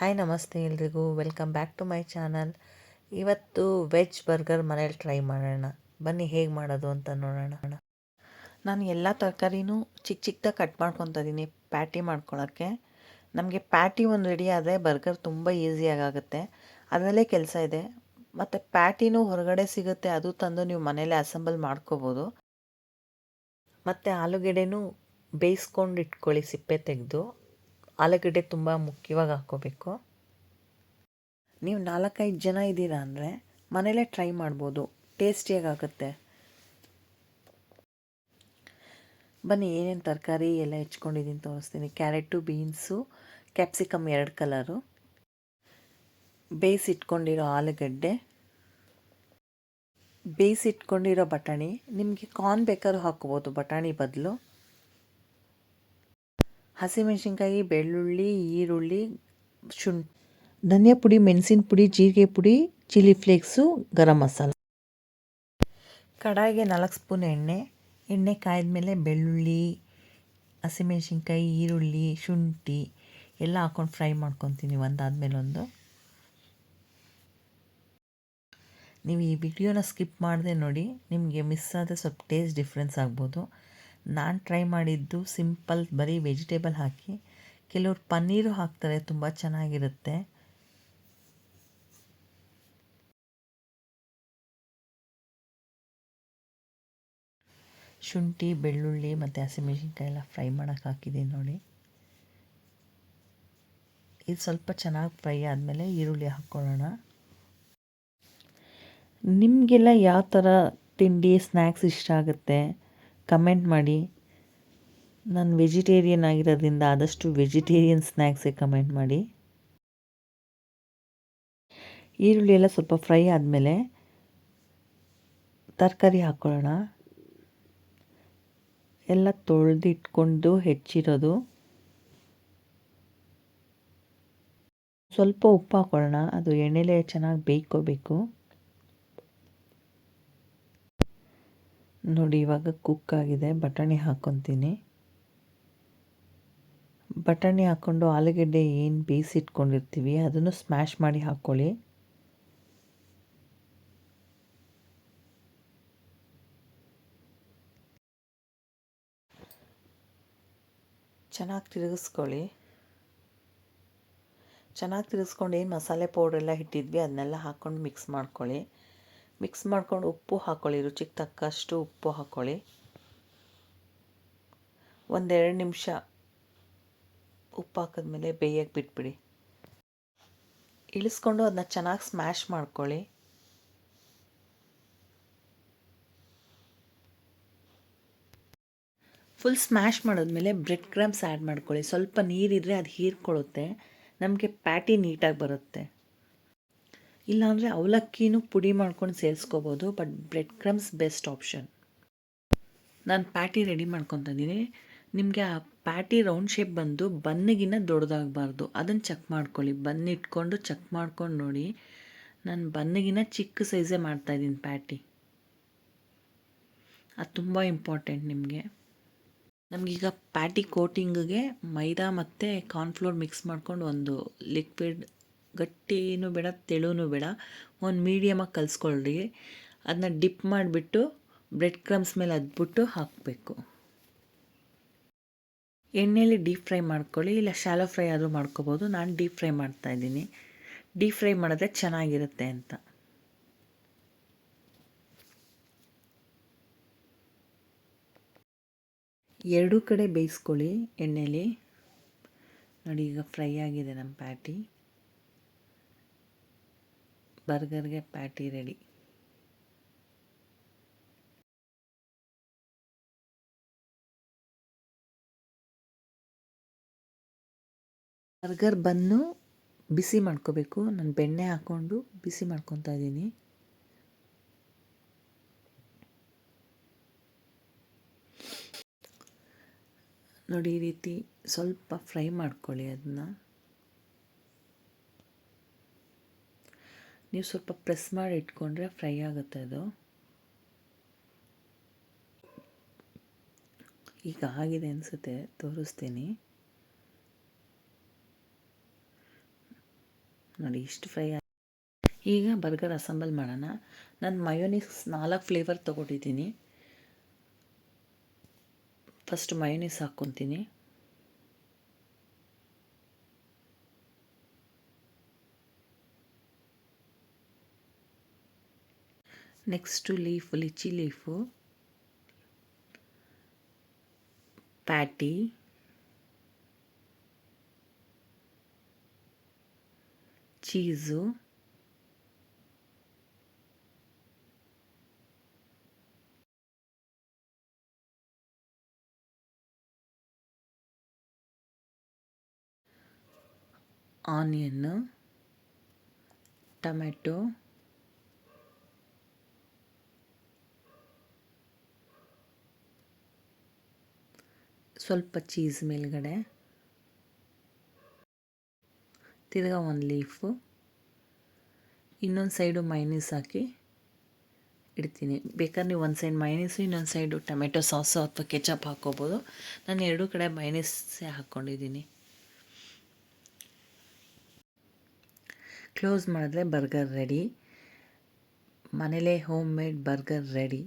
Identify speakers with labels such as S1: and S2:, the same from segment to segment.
S1: Hi ನಮಸ್ತೆ ಎಲ್ರಿಗೂ welcome back to my channel. ಇವತ್ತು ವೆಜ್ ಬರ್ಗರ್ ಮನೇಲಿ ಟ್ರೈ ಮಾಡೋಣ. ಬನ್ನಿ ಹೇಗೆ ಮಾಡೋದು ಅಂತ ನೋಡೋಣ. ನಾನು ಎಲ್ಲ ತರಕಾರಿನೂ ಚಿಕ್ಕ ಚಿಕ್ಕದಾಗಿ ಕಟ್ ಮಾಡ್ಕೊತಾ ಇದ್ದೀನಿ ಪ್ಯಾಟಿ ಮಾಡ್ಕೊಳ್ಳೋಕ್ಕೆ. ನಮಗೆ ಪ್ಯಾಟಿ ಒಂದು ರೆಡಿ ಆದರೆ ಬರ್ಗರ್ ತುಂಬ ಈಸಿಯಾಗುತ್ತೆ. ಅದರಲ್ಲೇ ಕೆಲಸ ಇದೆ. ಮತ್ತು ಪ್ಯಾಟಿನೂ ಹೊರಗಡೆ ಸಿಗುತ್ತೆ, ಅದು ತಂದು ನೀವು ಮನೇಲೆ ಅಸೆಂಬಲ್ ಮಾಡ್ಕೋಬೋದು. ಮತ್ತು ಆಲೂಗೆಡ್ಡೆನೂ ಬೇಯಿಸ್ಕೊಂಡು ಇಟ್ಕೊಳ್ಳಿ, ಸಿಪ್ಪೆ ತೆಗೆದು. ಆಲೂಗಡ್ಡೆ ತುಂಬ ಮುಖ್ಯವಾಗಿ ಹಾಕ್ಕೋಬೇಕು. ನೀವು 4-5 ಜನ ಇದ್ದೀರಾ ಅಂದರೆ ಮನೇಲೇ ಟ್ರೈ ಮಾಡ್ಬೋದು, ಟೇಸ್ಟಿಯಾಗುತ್ತೆ. ಬನ್ನಿ ಏನೇನು ತರಕಾರಿ ಎಲ್ಲ ಹೆಚ್ಕೊಂಡಿದ್ದೀನಿ ತೋರಿಸ್ತೀನಿ. ಕ್ಯಾರೆಟು, ಬೀನ್ಸು, ಕ್ಯಾಪ್ಸಿಕಮ್ 2 ಕಲರು, ಬೇಯಿಸಿಟ್ಕೊಂಡಿರೋ ಆಲೂಗಡ್ಡೆ, ಬೇಯಿಸಿಟ್ಕೊಂಡಿರೋ ಬಟಾಣಿ. ನಿಮಗೆ ಕಾರ್ನ್ ಬೇಕಾದ್ರೂ ಹಾಕ್ಕೋಬೋದು ಬಟಾಣಿ ಬದಲು. ಹಸಿಮೆಣಸಿನ್ಕಾಯಿ, ಬೆಳ್ಳುಳ್ಳಿ, ಈರುಳ್ಳಿ, ಶುಂಠಿ, ಧನಿಯಾ ಪುಡಿ, ಮೆಣಸಿನ ಪುಡಿ, ಜೀರಿಗೆ ಪುಡಿ, chilli flakes, garam masala. ಕಡಾಯಿಗೆ 4 spoon ಎಣ್ಣೆ ಕಾಯ್ದಮೇಲೆ ಬೆಳ್ಳುಳ್ಳಿ, ಹಸಿಮೆಣಸಿನ್ಕಾಯಿ, ಈರುಳ್ಳಿ, ಶುಂಠಿ ಎಲ್ಲ ಹಾಕ್ಕೊಂಡು ಫ್ರೈ ಮಾಡ್ಕೊತೀನಿ ಒಂದಾದ್ಮೇಲೆ ಒಂದು. ನೀವು ಈ ವಿಡಿಯೋನ ಸ್ಕಿಪ್ ಮಾಡದೆ ನೋಡಿ, ನಿಮಗೆ ಮಿಸ್ ಆದರೆ ಸ್ವಲ್ಪ ಟೇಸ್ಟ್ ಡಿಫ್ರೆನ್ಸ್ ಆಗ್ಬೋದು. ನಾನು ಟ್ರೈ ಮಾಡಿದ್ದು ಸಿಂಪಲ್, ಬರೀ ವೆಜಿಟೇಬಲ್ ಹಾಕಿ. ಕೆಲವರು ಪನ್ನೀರು ಹಾಕ್ತಾರೆ, ತುಂಬ ಚೆನ್ನಾಗಿರುತ್ತೆ. ಶುಂಠಿ, ಬೆಳ್ಳುಳ್ಳಿ ಮತ್ತು ಹಸಿಮೆಣಸಿನ್ಕಾಯಿ ಎಲ್ಲ ಫ್ರೈ ಮಾಡೋಕ್ಕೆ ಹಾಕಿದ್ದೀನಿ ನೋಡಿ. ಇದು ಸ್ವಲ್ಪ ಚೆನ್ನಾಗಿ ಫ್ರೈ ಆದಮೇಲೆ ಈರುಳ್ಳಿ ಹಾಕ್ಕೊಳ್ಳೋಣ. ನಿಮಗೆಲ್ಲ ಯಾವ ಥರ ತಿಂಡಿ ಸ್ನ್ಯಾಕ್ಸ್ ಇಷ್ಟ ಆಗುತ್ತೆ ಕಮೆಂಟ್ ಮಾಡಿ. ನಾನು ವೆಜಿಟೇರಿಯನ್ ಆಗಿರೋದ್ರಿಂದ ಆದಷ್ಟು ವೆಜಿಟೇರಿಯನ್ ಸ್ನ್ಯಾಕ್ಸೇ ಕಮೆಂಟ್ ಮಾಡಿ. ಈರುಳ್ಳಿ ಎಲ್ಲ ಸ್ವಲ್ಪ ಫ್ರೈ ಆದಮೇಲೆ ತರಕಾರಿ ಹಾಕ್ಕೊಳ್ಳೋಣ. ಎಲ್ಲ ತೊಳೆದಿಟ್ಕೊಂಡು ಹೆಚ್ಚಿರೋದು. ಸ್ವಲ್ಪ ಉಪ್ಪು ಹಾಕ್ಕೊಳ್ಳೋಣ, ಅದು ಎಣ್ಣೆಲೆ ಚೆನ್ನಾಗಿ ಬೇಯ್ಕೋಬೇಕು. ನೋಡಿ ಇವಾಗ ಕುಕ್ ಆಗಿದೆ. ಬಟಾಣಿ ಹಾಕ್ಕೊತೀನಿ. ಬಟಾಣಿ ಹಾಕ್ಕೊಂಡು ಆಲೂಗಡ್ಡೆ ಏನು ಬೇಯಿಸಿಟ್ಕೊಂಡಿರ್ತೀವಿ ಅದನ್ನು ಸ್ಮ್ಯಾಶ್ ಮಾಡಿ ಹಾಕ್ಕೊಳ್ಳಿ. ಚೆನ್ನಾಗಿ ತಿರುಗಿಸ್ಕೊಳ್ಳಿ. ಚೆನ್ನಾಗಿ ತಿರುಗಿಸ್ಕೊಂಡು ಏನು ಮಸಾಲೆ ಪೌಡ್ರೆಲ್ಲ ಇಟ್ಟಿದ್ವಿ ಅದನ್ನೆಲ್ಲ ಹಾಕ್ಕೊಂಡು ಮಿಕ್ಸ್ ಮಾಡ್ಕೊಳ್ಳಿ. ಮಿಕ್ಸ್ ಮಾಡ್ಕೊಂಡು ಉಪ್ಪು ಹಾಕ್ಕೊಳ್ಳಿ, ರುಚಿಗೆ ತಕ್ಕಷ್ಟು ಉಪ್ಪು ಹಾಕ್ಕೊಳ್ಳಿ. 1-2 ನಿಮಿಷ ಉಪ್ಪು ಹಾಕಿದ್ಮೇಲೆ ಬೇಯಕ್ಕೆ ಬಿಟ್ಬಿಡಿ. ಇಳಿಸ್ಕೊಂಡು ಅದನ್ನ ಚೆನ್ನಾಗಿ ಸ್ಮ್ಯಾಶ್ ಮಾಡ್ಕೊಳ್ಳಿ. ಫುಲ್ ಸ್ಮ್ಯಾಶ್ ಮಾಡಿದ್ಮೇಲೆ ಬ್ರೆಡ್ ಕ್ರಮ್ಸ್ ಆ್ಯಡ್ ಮಾಡ್ಕೊಳ್ಳಿ. ಸ್ವಲ್ಪ ನೀರಿದ್ದರೆ ಅದು ಹೀರ್ಕೊಳ್ಳುತ್ತೆ, ನಮಗೆ ಪ್ಯಾಟಿ ನೀಟಾಗಿ ಬರುತ್ತೆ. ಇಲ್ಲಾಂದರೆ ಅವಲಕ್ಕಿನೂ ಪುಡಿ ಮಾಡ್ಕೊಂಡು ಸೇರಿಸ್ಕೋಬೋದು, but bread crumbs best option. ನಾನು ಪ್ಯಾಟಿ ರೆಡಿ ಮಾಡ್ಕೊತಾ ಇದ್ದೀನಿ. ನಿಮಗೆ ಆ ಪ್ಯಾಟಿ ರೌಂಡ್ ಶೇಪ್ ಬಂದು ಬನ್ನಿಗಿನ್ನ ದೊಡ್ಡದಾಗಬಾರ್ದು, ಅದನ್ನು ಚೆಕ್ ಮಾಡ್ಕೊಳ್ಳಿ. ಬನ್ ಇಟ್ಕೊಂಡು ಚೆಕ್ ಮಾಡ್ಕೊಂಡು ನೋಡಿ. ನಾನು ಬನ್ನಿಗಿನ್ನ ಚಿಕ್ಕ ಸೈಜೇ ಮಾಡ್ತಾಯಿದ್ದೀನಿ ಪ್ಯಾಟಿ. ಅದು ತುಂಬ ಇಂಪಾರ್ಟೆಂಟ್ ನಿಮಗೆ. ನಮಗೀಗ ಪ್ಯಾಟಿ ಕೋಟಿಂಗಿಗೆ ಮೈದಾ ಮತ್ತು ಕಾರ್ನ್ಫ್ಲೋರ್ ಮಿಕ್ಸ್ ಮಾಡ್ಕೊಂಡು ಒಂದು ಲಿಕ್ವಿಡ್, ಗಟ್ಟಿನೂ ಬೇಡ ತೆಳುನೂ ಬೇಡ, ಒಂದು ಮೀಡಿಯಮಾಗಿ ಕಲಿಸ್ಕೊಳ್ಳಿ. ಅದನ್ನ ಡಿಪ್ ಮಾಡಿಬಿಟ್ಟು ಬ್ರೆಡ್ ಕ್ರಮ್ಸ್ ಮೇಲೆ ಅದ್ಬಿಟ್ಟು ಹಾಕಬೇಕು. ಎಣ್ಣೆಯಲ್ಲಿ ಡೀಪ್ ಫ್ರೈ ಮಾಡ್ಕೊಳ್ಳಿ, ಇಲ್ಲ ಶಾಲೋ ಫ್ರೈ ಆದರೂ ಮಾಡ್ಕೋಬೋದು. ನಾನು ಡೀಪ್ ಫ್ರೈ ಮಾಡ್ತಾಯಿದ್ದೀನಿ. ಡೀಪ್ ಫ್ರೈ ಮಾಡಿದ್ರೆ ಚೆನ್ನಾಗಿರುತ್ತೆ ಅಂತ. ಎರಡೂ ಕಡೆ ಬೇಯಿಸ್ಕೊಳ್ಳಿ ಎಣ್ಣೆಲಿ. ನೋಡಿ ಈಗ ಫ್ರೈ ಆಗಿದೆ ನಮ್ಮ ಪ್ಯಾಟಿ. ಬರ್ಗರ್ಗೆ ಪ್ಯಾಟಿ ರೆಡಿ. ಬರ್ಗರ್ ಬನ್ನು ಬಿಸಿ ಮಾಡ್ಕೋಬೇಕು. ನಾನು ಬೆಣ್ಣೆ ಹಾಕ್ಕೊಂಡು ಬಿಸಿ ಮಾಡ್ಕೊತಾ ಇದ್ದೀನಿ. ನೋಡಿ ಈ ರೀತಿ ಸ್ವಲ್ಪ ಫ್ರೈ ಮಾಡ್ಕೊಳ್ಳಿ. ಅದನ್ನ ನೀವು ಸ್ವಲ್ಪ ಪ್ರೆಸ್ ಮಾಡಿ ಇಟ್ಕೊಂಡ್ರೆ ಫ್ರೈ ಆಗುತ್ತೆ ಅದು. ಈಗ ಆಗಿದೆ ಅನಿಸುತ್ತೆ, ತೋರಿಸ್ತೀನಿ. ನೋಡಿ ಇಷ್ಟು ಫ್ರೈ ಈಗ ಬರ್ಗರ್ ಅಸೆಂಬಲ್ ಮಾಡೋಣ. ನಾನು ಮಯೋನೀಸ್ 4 ಫ್ಲೇವರ್ ತೊಗೊಂಡಿದ್ದೀನಿ. ಫಸ್ಟ್ ಮಯೋನೀಸ್ ಹಾಕ್ಕೊತೀನಿ. Next lettuce leaf, patty, cheese, onion, tomato, ಸ್ವಲ್ಪ ಚೀಸ್ ಮೇಲ್ಗಡೆ, ತಿರ್ಗಾ ಒಂದು ಲೀಫು, ಇನ್ನೊಂದು ಸೈಡು ಮೈನೀಸ್ ಹಾಕಿ ಇಡ್ತೀನಿ. ಬೇಕಾದ್ರೆ ನೀವು ಒಂದು ಸೈಡ್ ಮೈನೀಸು ಇನ್ನೊಂದು ಸೈಡು ಟೊಮೆಟೊ ಸಾಸು ಅಥವಾ ಕೆಚಪ್ ಹಾಕ್ಕೋಬೋದು. ನಾನು ಎರಡೂ ಕಡೆ ಮೈನೀಸೇ ಹಾಕ್ಕೊಂಡಿದ್ದೀನಿ. ಕ್ಲೋಸ್ ಮಾಡಿದ್ರೆ ಬರ್ಗರ್ ರೆಡಿ. ಮನೇಲೇ ಹೋಮ್ ಮೇಡ್ ಬರ್ಗರ್ ರೆಡಿ.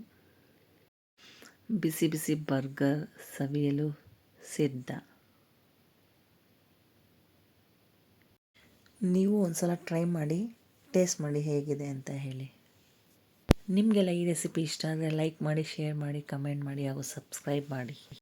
S1: ಬಿಸಿ ಬಿಸಿ ಬರ್ಗರ್ ಸವಿಯಲು ಸಿದ್ಧ. ನೀವು ಒಂದು ಸಲ ಟ್ರೈ ಮಾಡಿ, ಟೇಸ್ಟ್ ಮಾಡಿ ಹೇಗಿದೆ ಅಂತ ಹೇಳಿ. ನಿಮಗೆಲ್ಲ ಈ ರೆಸಿಪಿ ಇಷ್ಟ ಆದರೆ ಲೈಕ್ ಮಾಡಿ, ಶೇರ್ ಮಾಡಿ, ಕಮೆಂಟ್ ಮಾಡಿ ಹಾಗೂ ಸಬ್ಸ್ಕ್ರೈಬ್ ಮಾಡಿ.